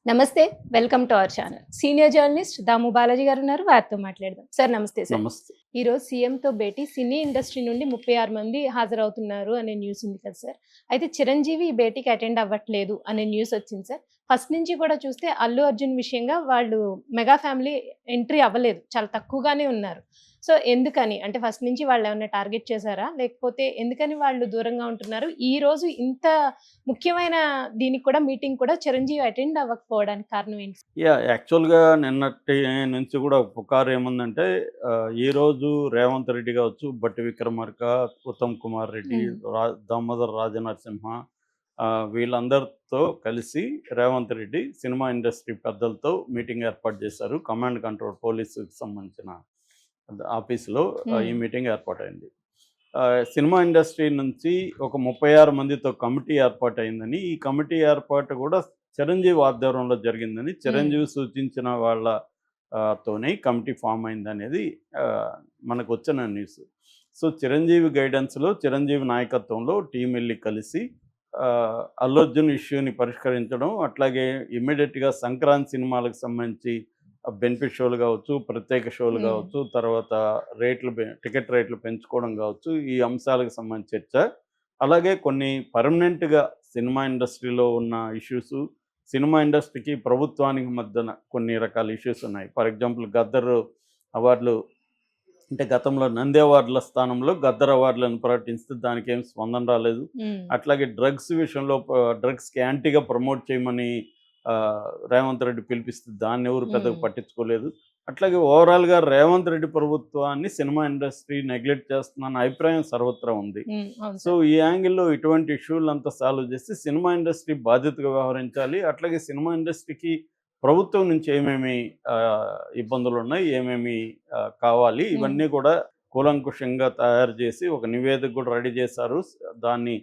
నమస్తే. Welcome to our channel. Senior journalist Damu Balaji garu ఉన్నారు. వారితో మాట్లాడదాం. సార్ నమస్తే సార్. నమస్తే. ఈరోజు సీఎంతో భేటీ సినీ ఇండస్ట్రీ నుండి 36 మంది హాజరవుతున్నారు అనే న్యూస్ ఉంది కదా సార్. అయితే చిరంజీవి ఈ భేటీకి అటెండ్ అవ్వట్లేదు అనే న్యూస్ వచ్చింది సార్. ఫస్ట్ నుంచి కూడా చూస్తే అల్లు అర్జున్ విషయంగా వాళ్ళు మెగా ఫ్యామిలీ ఎంట్రీ అవ్వలేదు. చాలా తక్కువగానే ఉన్నారు. సో ఎందుకని? అంటే ఫస్ట్ నుంచి వాళ్ళేమన్నా టార్గెట్ చేసారా? లేకపోతే ఎందుకని వాళ్ళు దూరంగా ఉంటున్నారు? ఈరోజు ఇంత ముఖ్యమైన దీనికి కూడా మీటింగ్ కూడా చిరంజీవి అటెండ్ అవ్వకపోవడానికి కారణం ఏంటి? యాక్చువల్‌గా నిన్నటి నుంచి కూడా పుకారు ఏముందంటే ఈరోజు రేవంత్ రెడ్డి కావచ్చు, బట్టి విక్రమార్క, ఉత్తమ్ కుమార్ రెడ్డి, హ్మ్. దామోదర్ రాజనరసింహ వీళ్ళందరితో కలిసి రేవంత్ రెడ్డి సినిమా ఇండస్ట్రీ పెద్దలతో మీటింగ్ ఏర్పాటు చేశారు. కమాండ్ కంట్రోల్ పోలీసుకి సంబంధించిన ఆఫీస్‌లో ఈ హ్మ్. మీటింగ్ ఏర్పాటైంది. సినిమా ఇండస్ట్రీ నుంచి ఒక 36 మందితో కమిటీ ఏర్పాటయిందని, ఈ కమిటీ ఏర్పాటు కూడా చిరంజీవి ఆధ్వర్యంలో జరిగిందని, హ్మ్. చిరంజీవి సూచించిన వాళ్ళ తోనే కమిటీ ఫామ్ అయిందనేది మనకొచ్చిన న్యూస్. సో, చిరంజీవి గైడెన్స్‌లో, చిరంజీవి నాయకత్వంలో టీమ్ ఎళ్లి కలిసి అల్లు అర్జున్ ఇష్యూని పరిష్కరించడం, అట్లాగే ఇమ్మీడియేట్‌గా సంక్రాంతి సినిమాలకు సంబంధించి బెనిఫిట్ షోలు కావచ్చు, ప్రత్యేక షోలు హ్మ్. కావచ్చు, తర్వాత టికెట్ రేట్లు పెంచుకోవడం కావచ్చు, ఈ అంశాలకు సంబంధించి చర్చ. అలాగే కొన్ని పర్మనెంట్‌గా సినిమా ఇండస్ట్రీలో ఉన్న ఇష్యూసు, సినిమా ఇండస్ట్రీకి, ప్రభుత్వానికి మధ్యన కొన్ని రకాల ఇష్యూస్ ఉన్నాయి. ఫర్ ఎగ్జాంపుల్ 'గద్దర్' అవార్డులు అంటే గతంలో నంది అవార్డుల స్థానంలో 'గద్దర్' అవార్డులను ప్రకటిస్తే దానికేం స్పందన రాలేదు. హ్మ్. అట్లాగే డ్రగ్స్ విషయంలో డ్రగ్స్‌కి యాంటీగా ప్రమోట్ చేయమని రేవంత్ రెడ్డి పిలిపిస్తే దాన్నెవరు పెద్దగా హ్మ్. పట్టించుకోలేదు. అట్లాగే ఓవరాల్‌గా రేవంత్ రెడ్డి ప్రభుత్వాన్ని సినిమా ఇండస్ట్రీ నెగ్లెక్ట్ చేస్తుందన్న అభిప్రాయం సర్వత్రా ఉంది. హ్మ్. అవును సో, సార్. ఈ యాంగిల్‌లో ఇటువంటి ఇష్యూలంతా సాల్వ్ చేసి సినిమా ఇండస్ట్రీ బాధ్యతగా వ్యవహరించాలి. అట్లాగే సినిమా ఇండస్ట్రీకి ప్రభుత్వం నుంచి ఏమేమి ఇబ్బందులున్నాయి, ఏమేమి కావాలి హ్మ్. ఇవన్నీ కూడా కూలంకుషంగా తయారు చేసి ఒక నివేదిక కూడా రెడీ చేశారు. దాన్ని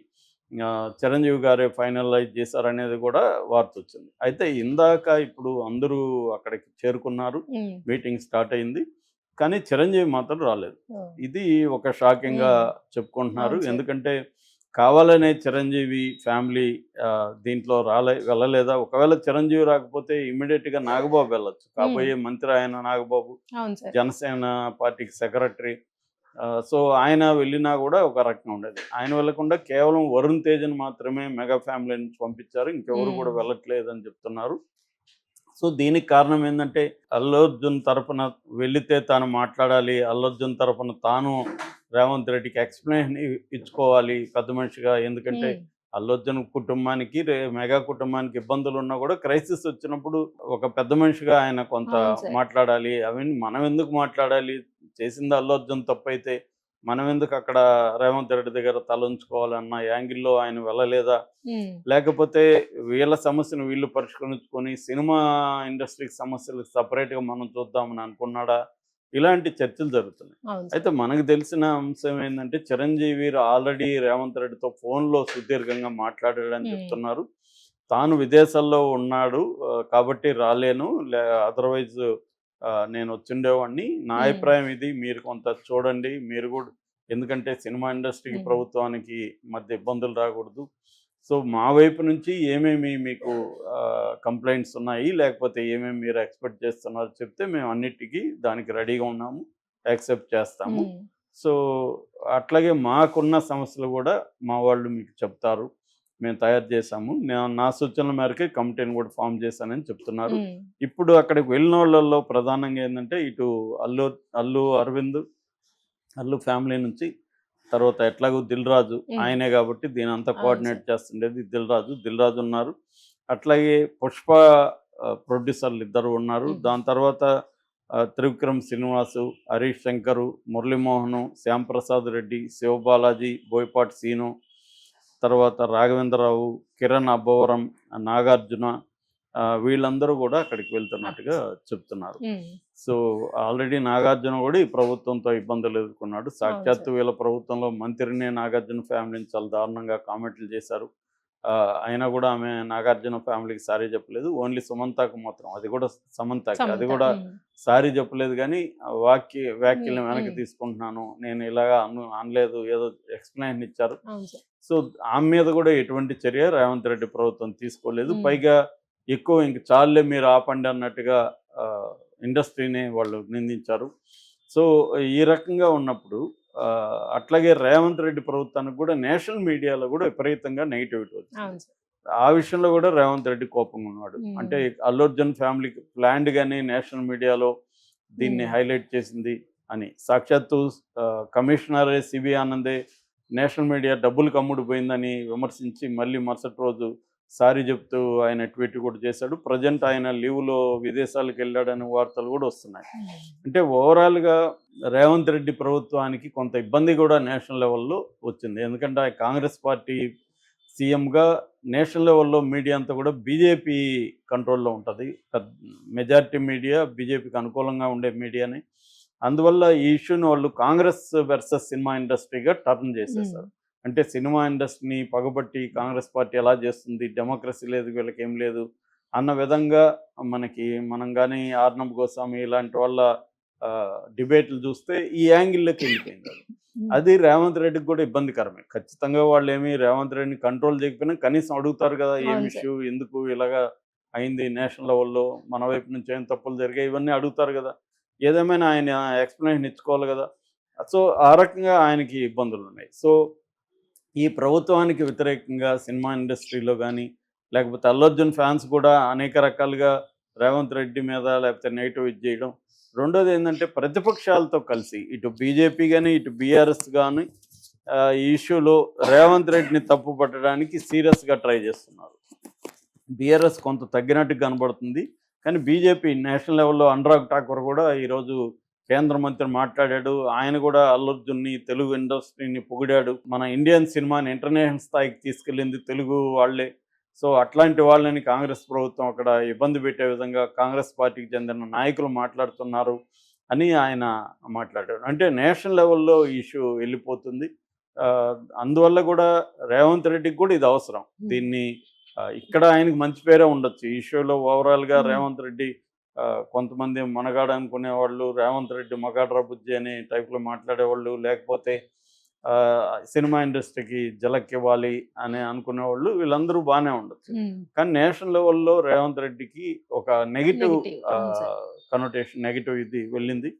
చిరంజీవి గారే ఫైనలైజ్ చేశారనేది కూడా వార్తొచ్చింది. అయితే ఇందాక ఇప్పుడు అందరూ అక్కడికి చేరుకున్నారు. హ్మ్. మీటింగ్ స్టార్ట్ అయింది. కానీ చిరంజీవి మాత్రం రాలేదు. ఓహ్! ఇది ఒక షాకింగ్‌గా హ్మ్. చెప్పుకుంటున్నారు. అవును సార్. ఎందుకంటే కావాలనే చిరంజీవి ఫ్యామిలీ దీంట్లో వెళ్ళలేదా? ఒకవేళ చిరంజీవి రాకపోతే ఇమ్మీడియేట్‌గా నాగబాబు వెళ్ళొచ్చు. హ్మ్. కాబోయే మంత్రి ఆయన నాగబాబు. అవును సార్. జనసేన పార్టీకి సెక్రటరీ. సో, ఆయన వెళ్ళినా గూడా ఒక రకంగా ఉండేది. ఆయన వెళ్ళకుండా కేవలం వరుణ్ తేజ్‌ని మాత్రమే మెగా ఫ్యామిలీ నుంచి పంపించారు. ఇంకెవరు హ్మ్. గూడా వెళ్ళట్లేదని చెప్తున్నారు. సో, దీనికి కారణం ఏందంటే, అల్లు అర్జున్ తరపున వెళితే తాను మాట్లాడాలి. అల్లు అర్జున్ తరపున తాను రేవంత్ రెడ్డికి ఎక్స్‌ప్లనేషన్ ఇచ్చుకోవాలి పెద్ద మనిషిగా. ఎందుకంటే, హ్మ్. అల్లు అర్జున్ కుటుంబానికి, మెగా కుటుంబానికి ఇబ్బందులున్నా గూడా క్రైసిస్ వచ్చినప్పుడు ఒక పెద్ద మనిషిగా ఆయన కొంత అవును సార్. మాట్లాడాలి. అవన్నీ మనం ఎందుకు మాట్లాడాలి? చేసింది అల్లు అర్జున్ తప్పైతే, మనం ఎందుకు అక్కడ రేవంత్ రెడ్డి దగ్గర తలొంచుకోవాలన్న యాంగిల్‌లో ఆయన వెళ్ళలేదా? హ్మ్. లేకపోతే వీళ్ళ సమస్యను వీళ్ళు పరిష్కరించుకొని సినిమా ఇండస్ట్రీకి సమస్యలు సెపరేట్‌గా మనం చూద్దామని అనుకున్నాడా? ఇలాంటి చర్చలు జరుగుతున్నాయి. అవును సార్. అయితే మనకు తెలిసిన అంశం ఏందంటే చిరంజీవి ఆల్రెడీ రేవంత్ రెడ్డితో ఫోన్‌లో సుదీర్ఘంగా మాట్లాడాడని హ్మ్. చెప్తున్నారు. తాను విదేశాల్లో ఉన్నాడు. కాబట్టి రాలేను. అదర్‌వైజ్ నేనొచ్చుండేవాడిని. నా హ్మ్. అభిప్రాయం ఇది. మీరు కొంత చూడండి. మీరు గూడా ఎందుకంటే సినిమా ఇండస్ట్రీకి, హ్మ్. ప్రభుత్వానికి మధ్య ఇబ్బందులు రాకూడదు. సో, మా వైపు నుంచి ఏమేమి మీకు కంప్లెయింట్స్ ఉన్నాయి, లేకపోతే ఏమేమి మీరు ఎక్స్‌పెక్ట్ చేస్తున్నారో చెప్తే మేము అన్నిటికి దానికి రెడీగా ఉన్నాము. యాక్సెప్ట్ చేస్తాము. హ్మ్. సో, అట్లాగే మాకున్న సమస్యలు గూడా మా వాళ్ళు మీకు చెప్తారు. మేము తయారు చేశాము. నా సూచనల మేరకే కమిటీని గూడా ఫార్మ్ చేశానని చెప్తున్నారు. హ్మ్. ఇప్పుడు అక్కడికి వెళ్ళినోళ్ళలో ప్రధానంగా ఏందంటే ఇటు అల్లు అల్లు అరవింద్, అల్లు ఫ్యామిలీ నుంచి తర్వాత ఎట్లాగో 'దిల్ రాజు' హ్మ్. ఆయనే గాబట్టి దీనంతా అవును కోఆర్డినేట్ సార్. చేస్తుండేది 'దిల్ రాజు'. 'దిల్ రాజు' ఉన్నారు. అట్లాగే 'పుష్ప' ప్రొడ్యూసర్లు ఇద్దరు ఉన్నారు. హుహు. దాని తర్వాత త్రివిక్రమ్ శ్రీనివాసు, హరీష్ శంకరు, మురళీమోహను, శ్యాంప్రసాద్ రెడ్డి, శివబాలాజీ, బోయపాటి సీను, తర్వాత రాఘవేంద్రరావు, కిరణ్ అబ్బవరం, నాగార్జున వీళ్ళందరూ గూడా అక్కడికి వెళ్తున్నట్టుగా చెప్తున్నారు. హ్మ్. సో, ఆల్రెడీ నాగార్జున గూడా ఈ ప్రభుత్వంతో ఇబ్బందులు ఎదుర్కొన్నాడు. అవును సాక్షాత్తు సార్. వీళ్ళ ప్రభుత్వంలో మంత్రినే నాగార్జున ఫ్యామిలీని చాలా దారుణంగా కామెంట్లు చేశారు. అయినా గూడా ఆమె నాగార్జున ఫ్యామిలీకి సారీ చెప్పలేదు. ఓన్లీ సుమంతకు మాత్రం అది గూడా సమంతకి. అది సమంత. గూడా హ్మ్. సారీ చెప్పలేదు గానీ హ్మ్. వ్యాఖ్యలను వెనక్కి హ్మ్. తీసుకుంటున్నాను. నేను ఇలాగా అనలేదు. ఏదో ఎక్స్‌ప్లనేషన్ ఇచ్చారు. అవును సార్. సో, ఆమె మీద గూడా ఎటువంటి చర్య రేవంత్ రెడ్డి ప్రభుత్వం తీసుకోలేదు. హ్మ్. పైగా ఎక్కువ ఇంక చాలులే మీరు ఆపండి అన్నట్టుగా ఇండస్ట్రీని వాళ్ళు నిందించారు. సో ఈ రకంగా ఉన్నప్పుడు అట్లాగే రేవంత్ రెడ్డి ప్రభుత్వానికి కూడా నేషనల్ మీడియాలో కూడా విపరీతంగా నెగిటివిటీ వచ్చింది. అవును సార్. ఆ విషయంలో కూడా రేవంత్ రెడ్డి కోపంగా ఉన్నాడు. అంటే అల్లు అర్జున్ ఫ్యామిలీకి ప్లాన్డ్‌గానే నేషనల్ మీడియాలో దీన్ని హైలైట్ చేసింది అని. సాక్షాత్తు కమిషనరే సిబి ఆనందే నేషనల్ మీడియా డబ్బులకు అమ్ముడుపోయిందని విమర్శించి మళ్ళీ మరుసటి రోజు సారీ చెప్తూ ఆయన ట్వీట్ కూడా చేశాడు. ప్రజెంట్ ఆయన లీవ్‌లో విదేశాలకు వెళ్ళాడనే వార్తలు కూడా వస్తున్నాయి. అంటే ఓవరాల్‌గా రేవంత్ రెడ్డి ప్రభుత్వానికి కొంత ఇబ్బంది కూడా నేషనల్ లెవెల్‌లో వచ్చింది. ఎందుకంటే ఆ కాంగ్రెస్ పార్టీ సీఎంగా నేషనల్ లెవెల్‌లో మీడియా అంతా కూడా బీజేపీ కంట్రోల్‌లో ఉంటది. మెజారిటీ మీడియా బీజేపీకి అనుకూలంగా ఉండే మీడియాని. అందువల్ల ఈ ఇష్యూని వాళ్ళు కాంగ్రెస్ వర్సెస్ సినిమా ఇండస్ట్రీగా టర్న్ చేసేసారు. అంటే సినిమా ఇండస్ట్రీని పగబట్టి కాంగ్రెస్ పార్టీ ఎలా చేస్తుంది, డెమోక్రసీ లేదు, వీళ్ళకేం లేదు అన్న విధంగా మనం కానీ ఆర్నబ్ గోస్వామి ఇలాంటి వాళ్ళ డిబేట్లు చూస్తే ఈ యాంగిల్లోకి వెళ్ళిపోయింది అది. అది రేవంత్ రెడ్డికి కూడా ఇబ్బందికరమే. ఖచ్చితంగా వాళ్ళు ఏమి రేవంత్ రెడ్డిని కంట్రోల్ చేయకపోయినా కనీసం అడుగుతారు కదా, ఏం అవును సార్. ఇష్యూ, ఎందుకు ఇలాగా అయింది, నేషనల్ లెవెల్లో మన వైపు నుంచి ఏం తప్పులు జరిగాయి, ఇవన్నీ అడుగుతారు కదా. ఏదేమైనా ఆయన ఎక్స్ప్లెనేషన్ ఇచ్చుకోవాలి కదా. సో ఆ రకంగా ఆయనకి ఇబ్బందులు ఉన్నాయి. సో ఈ ప్రభుత్వానికి వ్యతిరేకంగా సినిమా ఇండస్ట్రీలో కానీ లేకపోతే అల్లు అర్జున్ ఫ్యాన్స్ కూడా అనేక రకాలుగా రేవంత్ రెడ్డి మీద లేకపోతే నెగిటివ్ ఇది చేయడం. రెండోది ఏంటంటే ప్రతిపక్షాలతో కలిసి ఇటు బీజేపీ కానీ ఇటు బీఆర్ఎస్ కానీ ఈ ఇష్యూలో రేవంత్ రెడ్డిని తప్పు పట్టడానికి సీరియస్గా ట్రై చేస్తున్నారు. బీఆర్ఎస్ కొంత తగ్గినట్టు కనబడుతుంది. కానీ బీజేపీ నేషనల్ లెవెల్లో అనురాగ్ ఠాకూర్ కూడా ఈరోజు కేంద్ర మంత్రి మాట్లాడాడు. ఆయన కూడా అల్లు అర్జున్ని, తెలుగు ఇండస్ట్రీని పొగిడాడు. మన ఇండియన్ సినిమాని ఇంటర్నేషనల్ స్థాయికి తీసుకెళ్ళింది తెలుగు వాళ్ళే. సో అట్లాంటి వాళ్ళని కాంగ్రెస్ ప్రభుత్వం అక్కడ ఇబ్బంది పెట్టే విధంగా కాంగ్రెస్ పార్టీకి చెందిన నాయకులు మాట్లాడుతున్నారు అని ఆయన మాట్లాడాడు. అంటే నేషనల్ లెవెల్లో ఈ ఇష్యూ వెళ్ళిపోతుంది. అందువల్ల కూడా రేవంత్ రెడ్డికి కూడా ఇది అవసరం. దీన్ని ఇక్కడ ఆయనకి మంచి పేరే ఉండొచ్చు. ఈ ఇష్యూలో ఓవరాల్గా రేవంత్ రెడ్డి కొంతమంది మనగాడు అనుకునేవాళ్ళు, రేవంత్ రెడ్డి మగాడ్రా బుజ్జి అనే టైప్లో మాట్లాడేవాళ్ళు, లేకపోతే సినిమా ఇండస్ట్రీకి జలక్ ఇవ్వాలి అని అనుకునేవాళ్ళు, వీళ్ళందరూ బాగానే ఉండొచ్చు. కానీ నేషనల్ లెవెల్లో రేవంత్ రెడ్డికి ఒక నెగిటివ్ కనోటేషన్, నెగిటివ్ ఇది వెళ్ళింది.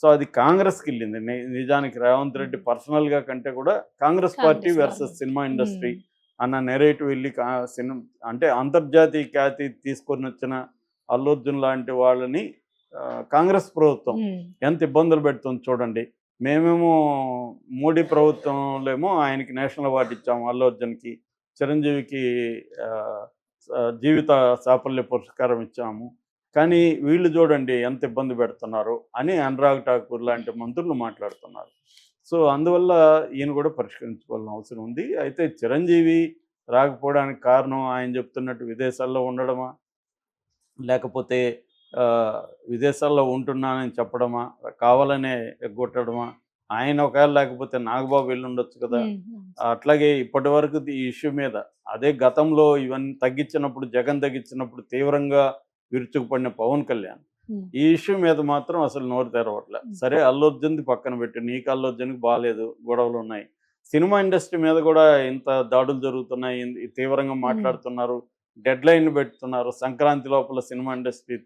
సో అది కాంగ్రెస్కి వెళ్ళింది. నిజానికి రేవంత్ రెడ్డి పర్సనల్గా కంటే కూడా Congress party versus cinema industry అన్న నెరేటివ్ వెళ్ళి అంటే అంతర్జాతీయ ఖ్యాతి తీసుకొని వచ్చిన అల్లు అర్జున్ లాంటి వాళ్ళని కాంగ్రెస్ ప్రభుత్వం ఎంత ఇబ్బందులు పెడుతుంది చూడండి. మేమేమో మోడీ ప్రభుత్వంలో ఏమో ఆయనకి నేషనల్ అవార్డు ఇచ్చాము, అల్లు అర్జున్కి, చిరంజీవికి జీవిత సాఫల్య పురస్కారం ఇచ్చాము. కానీ వీళ్ళు చూడండి ఎంత ఇబ్బంది పెడుతున్నారు అని అనురాగ్ ఠాకూర్ లాంటి మంత్రులు మాట్లాడుతున్నారు. సో అందువల్ల ఈయన కూడా పరిష్కరించుకోవాల్సిన అవసరం ఉంది. అయితే చిరంజీవి రాకపోవడానికి కారణం ఆయన చెప్తున్నట్టు విదేశాల్లో ఉండడమా, లేకపోతే విదేశాల్లో ఉంటున్నానని చెప్పడమా, కావాలనే ఎగ్గొట్టడమా, ఆయన ఒకవేళ లేకపోతే నాగబాబు వెళ్ళి ఉండొచ్చు కదా. అట్లాగే ఇప్పటి వరకు ఈ ఇష్యూ మీద అదే గతంలో ఇవన్నీ తగ్గించినప్పుడు, జగన్ తగ్గించినప్పుడు తీవ్రంగా విరుచుకుపడిన పవన్ కళ్యాణ్ ఈ ఇష్యూ మీద మాత్రం అసలు నోరు తెరవట్లే. సరే అల్లు అర్జున్ది పక్కన పెట్టి, నీకు అల్లు అర్జున్కి బాగాలేదు, గొడవలు ఉన్నాయి, సినిమా ఇండస్ట్రీ మీద కూడా ఇంత దాడులు జరుగుతున్నాయి, తీవ్రంగా మాట్లాడుతున్నారు, డెడ్ లైన్ పెడుతున్నారు, సంక్రాంతి లోపల సినిమా ఇండస్ట్రీ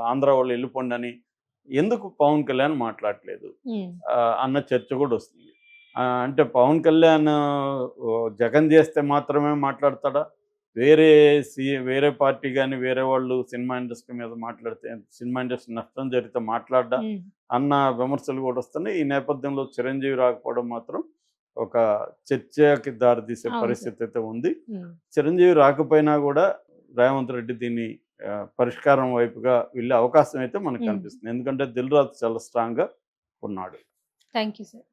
ఆంధ్ర వాళ్ళు వెళ్ళిపోండి అని ఎందుకు పవన్ కళ్యాణ్ మాట్లాడలేదు అన్న చర్చ కూడా వస్తుంది. అంటే పవన్ కళ్యాణ్ జగన్ చేస్తే మాత్రమే మాట్లాడతాడా, వేరే పార్టీ కానీ వేరే వాళ్ళు సినిమా ఇండస్ట్రీ మీద మాట్లాడితే, సినిమా ఇండస్ట్రీ నష్టం జరిగితే మాట్లాడ్డా అన్న విమర్శలు కూడా వస్తున్నాయి. ఈ నేపథ్యంలో చిరంజీవి రాకపోవడం మాత్రం ఒక చర్చకి దారితీసే పరిస్థితి అయితే ఉంది. చిరంజీవి రాకపోయినా కూడా రేవంత్ రెడ్డి దీన్ని పరిష్కారం వైపుగా వెళ్ళే అవకాశం అయితే మనకు కనిపిస్తుంది. ఎందుకంటే దిల్ రాజు చాలా స్ట్రాంగ్గా ఉన్నాడు. Thank you sir.